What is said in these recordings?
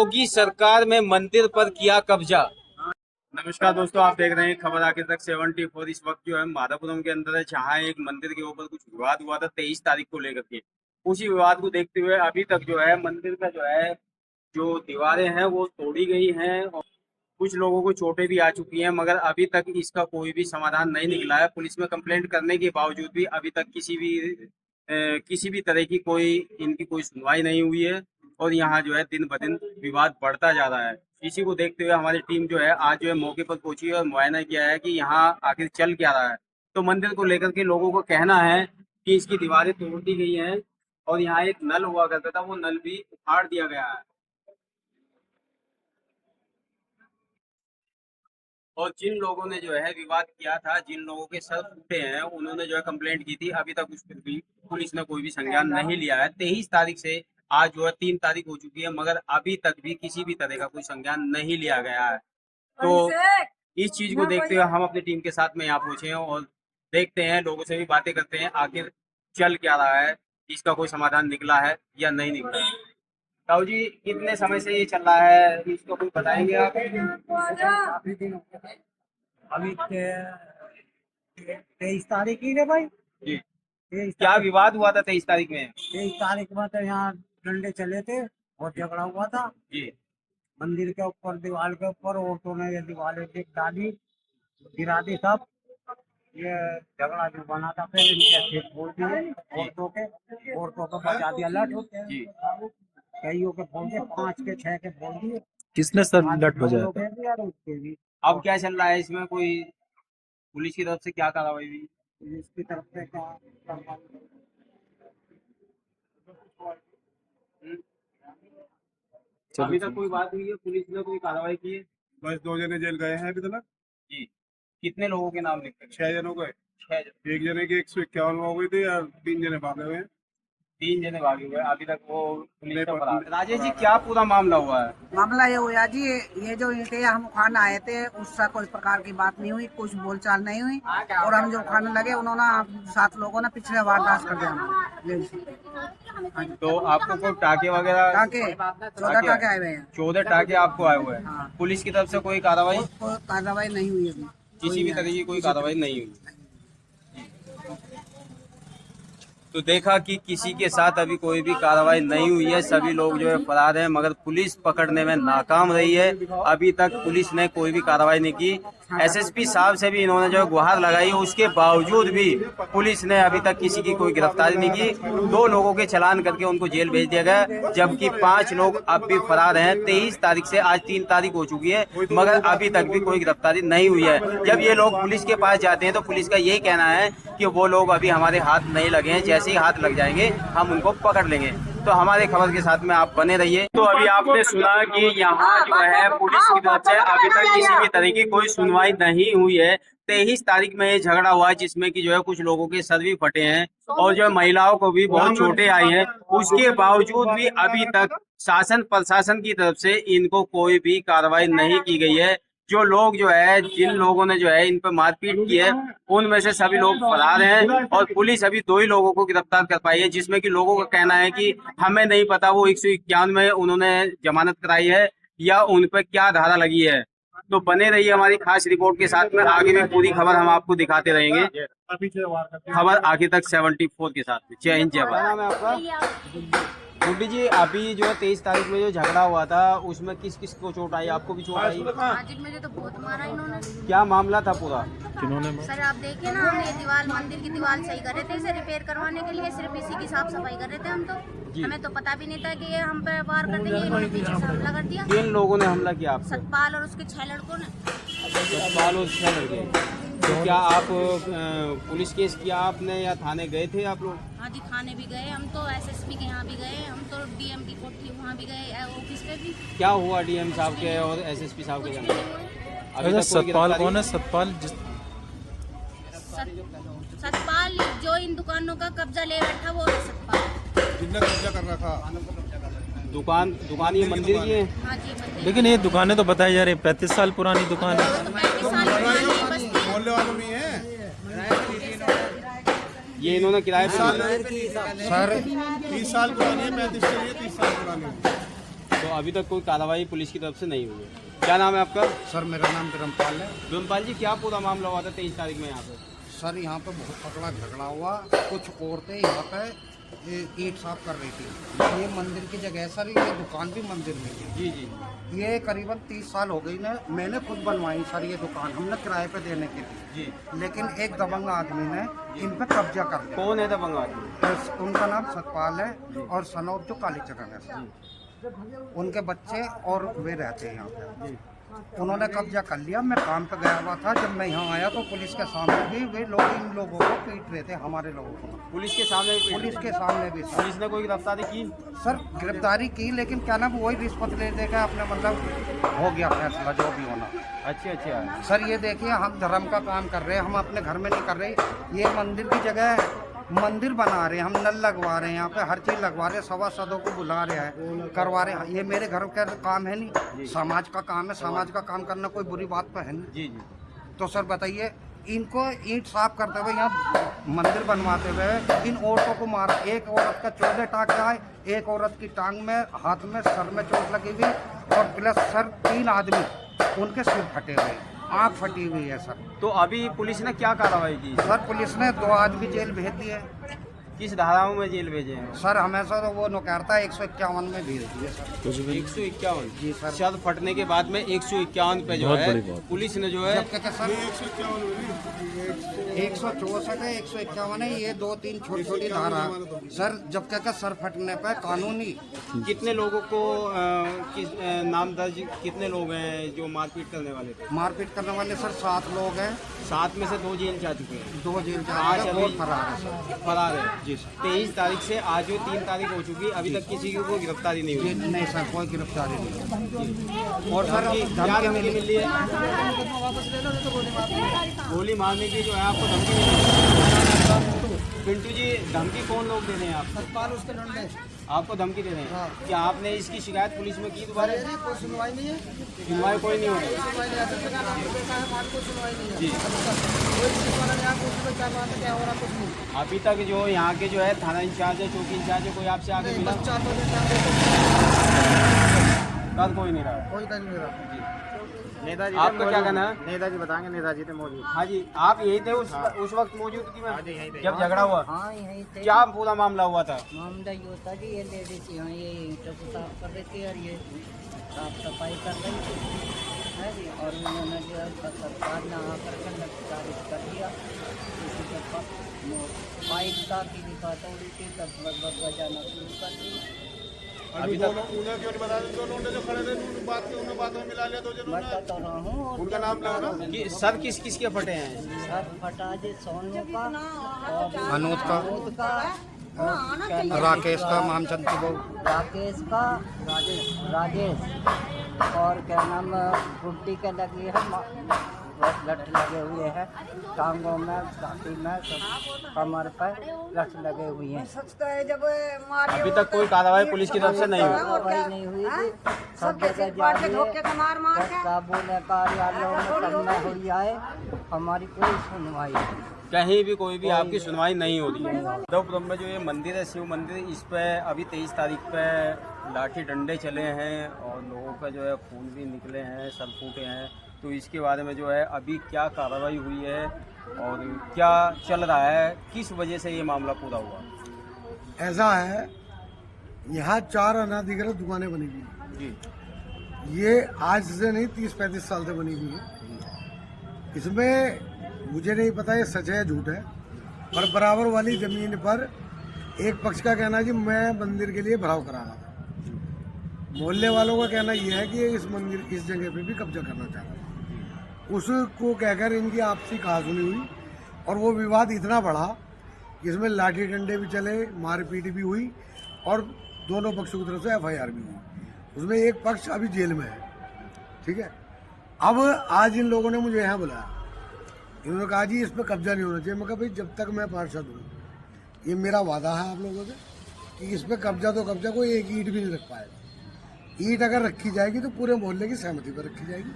योगी सरकार में मंदिर पर किया कब्जा। नमस्कार दोस्तों, आप देख रहे हैं खबर आगे तक 74। इस वक्त जो है माधवपुरम के अंदर है, जहाँ एक मंदिर के ऊपर कुछ विवाद हुआ था 23 तारीख को लेकर के। उसी विवाद को देखते हुए अभी तक जो है मंदिर का जो दीवारें हैं वो तोड़ी गई हैं और कुछ लोगों को चोटें भी आ चुकी हैं, मगर अभी तक इसका कोई भी समाधान नहीं निकला है। पुलिस में कंप्लेंट करने के बावजूद भी अभी तक किसी भी तरह की इनकी कोई सुनवाई नहीं हुई है और यहाँ जो है दिन ब दिन विवाद बढ़ता जा रहा है। इसी को देखते हुए हमारी टीम जो है आज जो है मौके पर पहुंची है और मुआयना किया है कि यहाँ आखिर चल क्या रहा है। तो मंदिर को लेकर के लोगों का कहना है कि इसकी दीवारें तोड़ दी गई हैं और यहाँ एक नल हुआ करता था, वो नल भी उखाड़ दिया गया है। और जिन लोगों ने जो है विवाद किया था, जिन लोगों के सर फूटे हैं, उन्होंने जो है कंप्लेंट की थी, अभी तक उस पर भी पुलिस ने कोई भी संज्ञान नहीं लिया है। 23 तारीख से आज जो है 3 तारीख हो चुकी है, मगर अभी तक भी किसी भी तरह का कोई संज्ञान नहीं लिया गया है। तो इस चीज को देखते हुए हम अपनी टीम के साथ में यहाँ पहुंचे हैं और देखते हैं, लोगों से भी बातें करते हैं आखिर चल क्या रहा है, इसका कोई समाधान निकला है या नहीं निकला है। ताऊ जी, कितने समय से ये चल रहा है, इसको कुछ बताएंगे आप? काफी दिन हो गए। अभी 23 तारीख की है भाई। जी, 23 क्या विवाद हुआ था 23 तारीख में? 23 तारीख में तो यहाँ डंडे चले थे, बहुत झगड़ा हुआ था जी, मंदिर के ऊपर, दीवार के ऊपर। औरतों ने ये दीवारें देख डाली, गिरा दी सब। ये झगड़ा जो बना था, फिर इनके खेत बोल दिए औरतों को बचा दिया लट। जी। कईयों के बोल दिए, 5 के 6 के बोल दिए। किसने सर लट बजाया लोग था? हैं यार, उसके भी अब क्या चल रहा है इसमें, कोई पुलिस की तरफ से क्या कार्रवाई हुई? इसकी तरफ से क्या अभी तक कोई बात हुई है? पुलिस ने कोई कार्रवाई की है? बस 2 जने जेल गए हैं अभी तक। जी। कितने लोगों के नाम लिखे गए? 6 जनों को है। 6 जन। एक जने की 151 हो गई थी और 3 जने भागे हुए हैं। 3 जने भागे हुए हैं, अभी तक वो पुलिस का नहीं, फरार है। राजेश जी, क्या पूरा मामला हुआ है? मामला ये हुआ जी, ये जो ईंटें हम उखाड़ने आए थे, उससे कोई प्रकार की बात नहीं हुई, कुछ बोलचाल नहीं हुई। और हम जो उखाड़ने लगे, उन्होंने 7 लोगों ने पिछले वारदात कर दिया हमारे। तो आपको कोई टाके वगैरह? टाके 14 टाके आए हुए हैं। 14 टाके आपको आए हुए हैं। हाँ। पुलिस की तरफ से कोई कार्रवाई? कोई कार्रवाई नहीं हुई अभी, किसी भी तरह की कोई कार्रवाई नहीं हुई। तो देखा कि किसी के साथ अभी कोई भी कार्रवाई नहीं हुई है, सभी लोग जो है फरार हैं, मगर पुलिस पकड़ने में नाकाम रही है। अभी तक पुलिस ने कोई भी कार्रवाई नहीं की। एसएसपी साहब से भी इन्होंने जो है गुहार लगाई, उसके बावजूद भी पुलिस ने अभी तक किसी की कोई गिरफ्तारी नहीं की। 2 लोगों के चालान करके उनको जेल भेज दिया गया, जबकि 5 लोग अब भी फरार हैं। 23 तारीख से आज 3 तारीख हो चुकी है, मगर अभी तक भी कोई गिरफ्तारी नहीं हुई है। जब ये लोग पुलिस के पास जाते हैं तो पुलिस का यही कहना है कि वो लोग अभी हमारे हाथ नहीं लगे हैं, जैसे ही हाथ लग जाएंगे हम उनको पकड़ लेंगे। तो हमारे खबर के साथ में आप बने रहिए। तो अभी आपने सुना कि यहाँ जो है पुलिस की तरफ से अभी तक किसी भी तरह की कोई सुनवाई नहीं हुई है। 23 तारीख में ये झगड़ा हुआ है, जिसमें कि जो है कुछ लोगों के सर भी फटे हैं और जो महिलाओं को भी बहुत चोटें आई हैं। उसके बावजूद भी अभी तक शासन प्रशासन की तरफ से इनको कोई भी कार्रवाई नहीं की गई है। जो लोग जो है, जिन लोगों ने जो है इन पर मारपीट की है, उनमें से सभी लोग फरार हैं और पुलिस अभी 2 ही लोगों को गिरफ्तार कर पाई है, जिसमें कि लोगों का कहना है कि हमें नहीं पता वो 151 में उन्होंने जमानत कराई है या उन पर क्या धारा लगी है। तो बने रहिए हमारी खास रिपोर्ट के साथ में, आगे भी पूरी खबर हम आपको दिखाते रहेंगे। खबर आगे तक 74 के साथ में। जय हिंद, जय भारत। गुड्डी जी, अभी जो है 23 तारीख में जो झगड़ा हुआ था, उसमें किस किस को चोट आई? आपको भी चोट आई? जी, मुझे तो बहुत मारा इन्होंने। क्या मामला था पूरा? किन्होंने? सर आप देखिए ना, हम ये दीवार, मंदिर की दीवार सही कर रहे थे, इसे रिपेयर करवाने के लिए, सिर्फ इसी की साफ सफाई कर रहे थे हम तो। हमें तो पता भी नहीं था कि ये हम पे वार कर देंगे। इन्होंने पीछे से हमला कर दिया। किन लोगों ने हमला किया आपको? सतपाल और उसके 6 लड़कों ने। सतपाल और 6 लड़के। तो क्या आप पुलिस केस किया आपने या थाने गए थे आप लोग? हाँ जी, थाने भी गए हम तो, एसएसपी के यहाँ भी गए हम तो, डीएम की कोठी वहाँ भी गए, ऑफिस पे भी। क्या हुआ डीएम साहब के और एसएसपी साहब के? अच्छा, सतपाल कौन है? सतपाल सतपाल जो इन दुकानों का कब्जा ले बैठा, वो है सतपाल, जिनने कब्जा कर रखा। दुकान ये मंदिर की है? हाँ जी, मंदिर। लेकिन ये दुकानें तो बताई जा रही है 35 साल पुरानी दुकान है। तो 35 साल पुरानी बस्ती। मोहल्ले वालों में है ये इन्होंने किराए पे सर 30 साल पुरानी है, 35 से 30 साल पुरानी है। तो अभी तक कोई कार्रवाई पुलिस की तरफ से नहीं हुई है। क्या नाम है आपका? सर मेरा नाम धर्मपाल है। धर्मपाल जी, क्या पूरा मामला हुआ था 23 तारीख में यहाँ पे? सर यहाँ पे बहुत तगड़ा झगड़ा हुआ। कुछ औरतें यहाँ पे ईंट साफ कर रही थी। ये मंदिर की जगह है सर, ये दुकान भी मंदिर में थी। जी जी। ये करीबन 30 साल हो गई ना, मैंने खुद बनवाई सर ये दुकान, हमने किराए पे देने के लिए। जी। लेकिन एक दबंग आदमी ने इन पे कब्जा कर लिया। कौन है दबंग आदमी? उनका नाम सतपाल है और सनौर जो कालीचरण है सर। उनके बच्चे और वे रहते हैं यहाँ पे। उन्होंने कब्जा कर लिया। मैं काम पे गया हुआ था, जब मैं यहाँ आया तो पुलिस के सामने भी वे लोग इन लोगों को पीट रहे थे, हमारे लोगों को। पुलिस के सामने भी? पुलिस के सामने भी सर। पुलिस ने कोई गिरफ्तारी की? सर गिरफ्तारी की, लेकिन क्या नाम वही रिश्वत ले देकर अपने मतलब हो गया फैसला जो भी होना। अच्छा। सर ये देखिए, हम धर्म का काम कर रहे हैं, हम अपने घर में नहीं कर रहे। ये मंदिर की जगह है, मंदिर बना रहे हैं, हम नल लगवा रहे हैं, यहाँ पे हर चीज़ लगवा रहे हैं, सभासदों को बुला रहे हैं, करवा रहे हैं। ये मेरे घर का काम है नहीं, समाज का काम है। समाज का काम करना कोई बुरी बात तो है नहीं। जी जी। तो सर बताइए, इनको ईंट साफ करते हुए, यहाँ मंदिर बनवाते हुए इन औरतों को मारा। एक औरत का 14 टाँके आए, एक औरत की टांग में, हाथ में, सर में चोट लगी हुई, और प्लस सर 3 आदमी उनके सिर फटे हुए, आँख फटी हुई है सर। तो अभी पुलिस ने क्या कार्रवाई की? सर पुलिस ने 2 आदमी जेल भेज दिए। किस धाराओं में जेल भेजे हैं? सर हमेशा तो वो नौकरता 151 में भेज दिए सर। 151? जी सर। शर्त फटने के बाद में 151 पे जो है पुलिस ने जो है, जबकि सर 164 है, 151 है, ये 2-3 छोटी-छोटी धारा सर। जबकि सर फटने पे कानूनी। कितने लोगों को नाम दर्ज, कितने लोग हैं जो मारपीट करने वाले थे? मारपीट करने वाले सर 7 लोग हैं। 7 में से 2 जेल जा चुके हैं, 2 जेल जा आज चुके हैं, अभी और फरार है सर। फरार है। जी सर। 23 तारीख से आज जो 3 तारीख हो चुकी, अभी तक किसी की कोई गिरफ्तारी नहीं हुई। नहीं सर, कोई गिरफ्तारी नहीं। और सर धमकी धमकी मिल रही है? गोली मारने की जो है आपको धमकी मिली है? पिंटू जी, धमकी कौन लोग दे रहे हैं आपको? सतपाल उसके लड़के आपको धमकी दे रहे हैं? क्या आपने इसकी शिकायत पुलिस में की दोबारा? कोई सुनवाई नहीं है। सुनवाई कोई नहीं हो रही? जी। अभी तक जो यहाँ के जो है थाना इंचार्ज है, चौकी इंचार्ज है, कोई आपसे आगे मिला? कल कोई नहीं रहा? कोई नहीं रहा। नेताजी आपका क्या कहना है? नेताजी बताएंगे, नेताजी थे मौजूद। हाँ जी, आप यही थे उस वक्त मौजूदगी में जब झगड़ा हुआ? हाँ यही थे। क्या पूरा मामला हुआ था? मामला ये होता जी, ये लेडीज यहाँ ये ईंटों को साफ कर रही थी और ये साफ सफाई कर रही थी, है जी। और उन्होंने जो है सरकार ने आकर के नक्शा कर दिया। किसी के पाइप का किसी का तोड़ी थी, तब लगभग बजाना शुरू कर दी। अभी दोनों उन्हें क्यों नहीं बता रहे? दोनों जो खड़े थे उन बात के उन्हें बातों में मिला लिया। 2 जनों मैं ने बता रहा हूँ। उनका नाम लगा ना? कि सर किस किस के फटे हैं? सर फटा जी सोनू का और अनूद का, अनूद का, और क्या नाम है? राकेश का, मामचंद की बहू राकेश का, राजेश, और क्या नाम गुड्डी के लगी है, लठ लगे हुए हैं टांगों में, छाती में, सब कमर पर लठ लगे हुए हैं। अभी तक कोई कार्रवाई पुलिस की तरफ से नहीं हुई? कार्रवाई नहीं हुई थी। सब जगह जाइए, काबू ने कार्यालयों में सब में हुई है, हमारी कोई सुनवाई नहीं। कहीं भी कोई भी आपकी सुनवाई नहीं हो रही है। माधवपुरम में जो ये मंदिर है, शिव मंदिर, इस पे अभी 23 तारीख पे लाठी डंडे चले हैं और लोगों का जो है खून भी निकले हैं, सर फूटे हैं। तो इसके बारे में जो है अभी क्या कार्रवाई हुई है और क्या चल रहा है, किस वजह से ये मामला पूरा हुआ? ऐसा है, यहाँ 4 अनाधिकृत दुकानें बनी हुई हैं। जी। ये आज से नहीं, 30-35 साल से बनी हुई है। इसमें मुझे नहीं पता ये सच है झूठ है, पर बराबर वाली जमीन पर एक पक्ष का कहना है कि मैं मंदिर के लिए भराव करा रहा था। मोहल्ले वालों का कहना यह है कि इस मंदिर, इस जगह पे भी कब्जा करना चाह रहा था। उसको कहकर इनकी आपसी कहासुनी हुई और वो विवाद इतना बढ़ा कि इसमें लाठी डंडे भी चले, मारपीट भी हुई और दोनों पक्षों की तरफ से FIR भी हुई। उसमें एक पक्ष अभी जेल में है, ठीक है। अब आज इन लोगों ने मुझे यहाँ बुलाया, इन्होंने कहा जी इस पर कब्जा नहीं होना चाहिए। मैं कहा भाई जब तक मैं पार्षद हूँ, ये मेरा वादा है आप लोगों से कि इस पर कब्जा तो कब्जा, कोई एक ईंट भी नहीं रख पाएगा। ईंट अगर रखी जाएगी तो पूरे मोहल्ले की सहमति पर रखी जाएगी,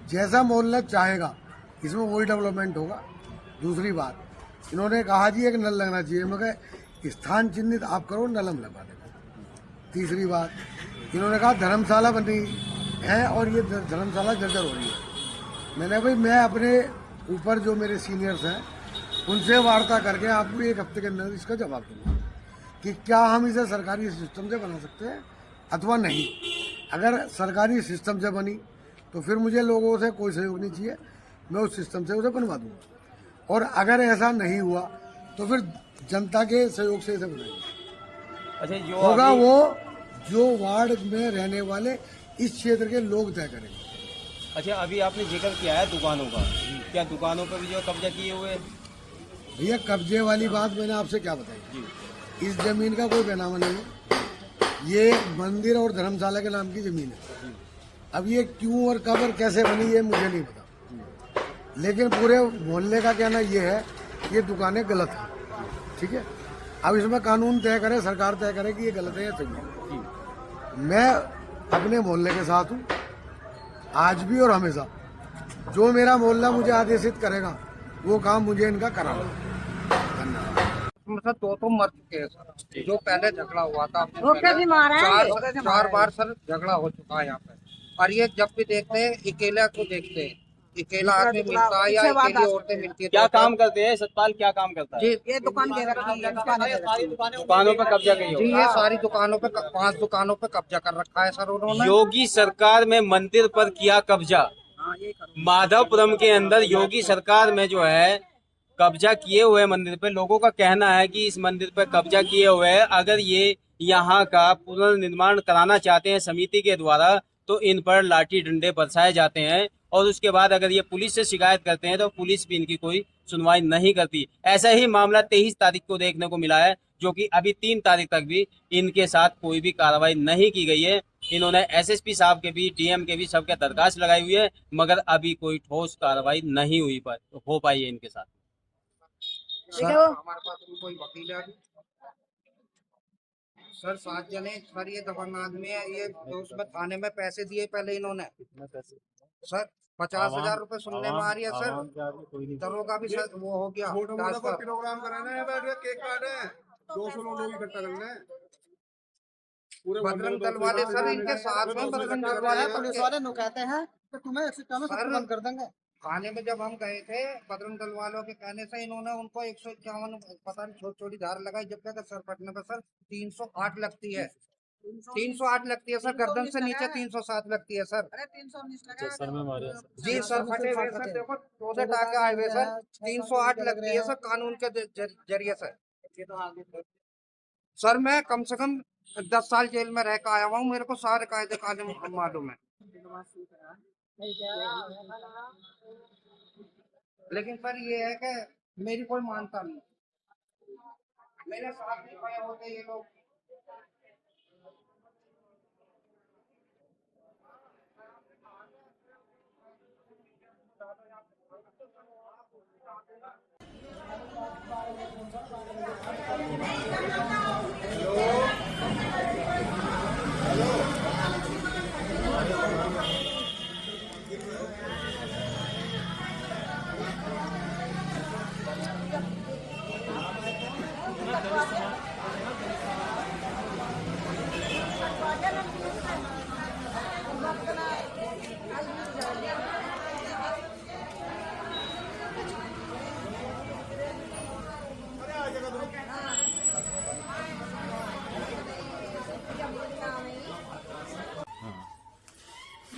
जैसा मोहल्ला चाहेगा, इसमें वही डेवलपमेंट होगा। दूसरी बात, इन्होंने कहा जी एक नल लगना चाहिए। मैं कहा स्थान चिन्हित आप करो, नल हम लगा देंगे। तीसरी बात, इन्होंने कहा धर्मशाला बनी है और ये धर्मशाला जर्जर हो रही है। मैंने भाई मैं अपने ऊपर जो मेरे सीनियर्स हैं उनसे वार्ता करके आपको 1 हफ्ते के अंदर इसका जवाब दूंगा कि क्या हम इसे सरकारी सिस्टम से बना सकते हैं अथवा नहीं। अगर सरकारी सिस्टम से बनी तो फिर मुझे लोगों से कोई सहयोग नहीं चाहिए, मैं उस सिस्टम से उसे बनवा दूंगा। और अगर ऐसा नहीं हुआ तो फिर जनता के सहयोग से इसे बनाएंगे। अच्छा, जो होगा अभी- वो जो वार्ड में रहने वाले इस क्षेत्र के लोग तय करेंगे। अच्छा, अभी आपने जिक्र किया है दुकानों का, क्या दुकानों पर भी जो कब्जा किए हुए? भैया कब्जे वाली बात मैंने आपसे क्या बताई, इस जमीन का कोई पैनामा नहीं है, ये मंदिर और धर्मशाला के नाम की जमीन है। अब ये क्यों और कब और कैसे बनी ये मुझे नहीं पता, लेकिन पूरे मोहल्ले का कहना ये है ये दुकानें गलत है। ठीक है, अब इसमें कानून तय करे, सरकार तय करे कि ये गलत है या सही है। मैं अपने मोहल्ले के साथ हूँ आज भी और हमेशा। जो मेरा मोहल्ला मुझे आदेशित करेगा वो काम मुझे इनका कराना। सर 2 तो मर चुके हैं सर, जो पहले झगड़ा हुआ था चार बार सर झगड़ा हो चुका है यहाँ पे। और ये जब भी देखते हैं अकेला को देखते हैं, अकेला आदमी मिलता है या अकेली औरतें मिलती है। क्या काम करते हैं सतपाल, क्या काम करता है? जी ये दुकान दे रखी है, दुकानों पर कब्जा किए जी, हुए। ये सारी दुकानों पे 5 दुकानों पे कब्जा कर रखा है सर उन्होंने। योगी सरकार में मंदिर पर किया कब्जा। माधवपुरम के अंदर योगी सरकार में जो है कब्जा किए हुए मंदिर पे, लोगों का कहना है कि इस मंदिर पर कब्जा किए हुए है, अगर ये यहाँ का पुनर्निर्माण कराना चाहते हैं समिति के द्वारा तो इन पर लाठी डंडे बरसाए जाते हैं, और उसके बाद अगर ये पुलिस से शिकायत करते हैं तो पुलिस भी इनकी कोई सुनवाई नहीं करती। ऐसा ही मामला 23 तारीख को देखने को मिला है, जो कि अभी 3 तारीख तक भी इनके साथ कोई भी कार्रवाई नहीं की गई है। इन्होंने एसएसपी साहब के भी, डीएम के भी, सबके दरखास्त लगाई हुई है, मगर अभी कोई ठोस कार्रवाई नहीं हो पाई है इनके साथ। सर हमारे पास कोई वकील है सर, 7 जने सर, ये दबंग आदमी है, ये उसमें थाने में पैसे दिए पहले इन्होंने सर 50,000 रुपए सुनने में आ रही है सर। दरोगा भी सर वो हो गया ट्रांसफर। प्रोग्राम कराना है, बैठ के केक काट रहे हैं, 200 लोग इकट्ठा करना है। पूरे बजरंग दल वाले सर इनके साथ में, बजरंग दल वाले पुलिस वाले नु कहते हैं कि तुम्हें बंद कर देंगे। थाने में जब हम गए थे बजरंग दल वालों के कहने से इन्होंने उनको 151 पता नहीं छोटी छोटी धार लगाई, जबकि सर पटने पर सर 308 लगती है, 308 लगती है सर, गर्दन से नीचे 307 लगती है सर। अरे 319 लगा जी सर, फटे हुए सर, देखो 14 टाके आए हुए सर, 308 लगती है सर कानून के जरिए सर। सर मैं कम से कम 10 साल जेल में रह कर आया हुआ हूँ, मेरे को सारे कायदे कानून मालूम है। लेकिन सर ये है कि मेरी कोई मानता नहीं, मेरे साथ नहीं खड़े होते ये लोग।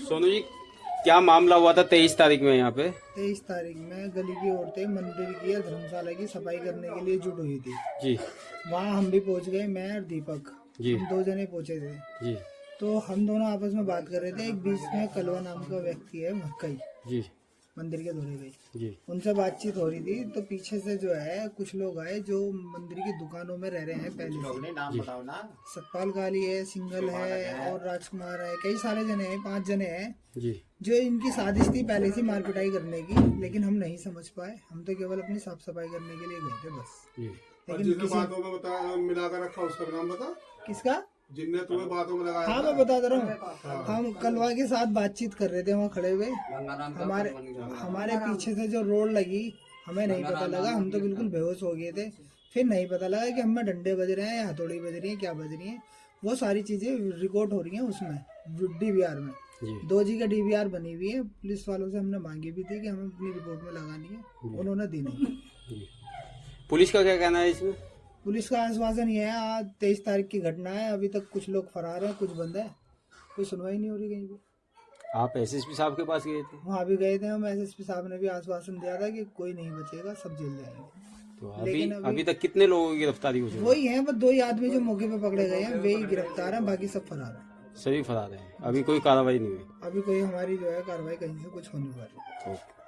सोनू जी, क्या मामला हुआ था 23 तारीख में यहाँ पे? 23 तारीख में गली की औरतें मंदिर की और धर्मशाला की सफाई करने के लिए जुट हुई थी। जी वहाँ हम भी पहुँच गए, मैं और दीपक, जी हम 2 जने पहुँचे थे। जी तो हम दोनों आपस में बात कर रहे थे। एक बीच में कलवा नाम का व्यक्ति है, मक्कई, जी मंदिर के दौरे पे, जी उनसे बातचीत हो रही थी। तो पीछे से जो है कुछ लोग आए जो मंदिर की दुकानों में रह रहे हैं पहले से। नाम बताओ ना। सतपाल गाली है, सिंगल है और राजकुमार है, कई सारे जने हैं, 5 जने हैं, जी जो इनकी साजिश थी पहले से मार पिटाई करने की। लेकिन हम नहीं समझ पाए, हम तो केवल अपनी साफ सफाई करने के लिए गए थे बस। जी। लेकिन जिन किसी बातों में बता मिलाकर रखा उसका नाम बता, किसका, जिनने तुम्हें बातों में लगाया हाँ था। मैं बता रहा हूँ, हम कलवा के साथ बातचीत कर रहे थे वहाँ खड़े हुए। हमारे पीछे से जो रोड लगी हमें नहीं पता लगा, हम तो बिल्कुल बेहोश हो गए थे। फिर नहीं पता लगा कि हमें डंडे बज रहे हैं या हथौड़ी बज रही है, क्या बज रही है। वो सारी चीजें रिकॉर्ड हो रही हैं उसमें डीवीआर में। जी 2G का डीवीआर बनी हुई है। पुलिस वालों से हमने मांगी भी थी कि हमें अपनी रिपोर्ट में लगानी है, उन्होंने दी नहीं। जी। पुलिस का क्या कहना है इसमें? पुलिस का आश्वासन ये है, आज 23 तारीख की घटना है, अभी तक कुछ लोग फरार हैं, कुछ बंद है, कोई सुनवाई नहीं हो रही कहीं भी। आप एसएसपी साहब के पास गए थे? वहाँ भी गए थे हम, एसएसपी साहब ने भी आश्वासन दिया था कि कोई नहीं बचेगा, सब जेल जाएंगे। तो अभी तक कितने लोगों की गिरफ्तारी हो चुकी है? वही है, बस 2 ही आदमी जो मौके पे पकड़े गए हैं वे ही गिरफ्तार हैं, बाकी सब फरार हैं। सभी फरार हैं, अभी कोई कार्रवाई नहीं हुई। अभी कोई हमारी जो है कार्रवाई कहीं से कुछ होने वाली। ओके।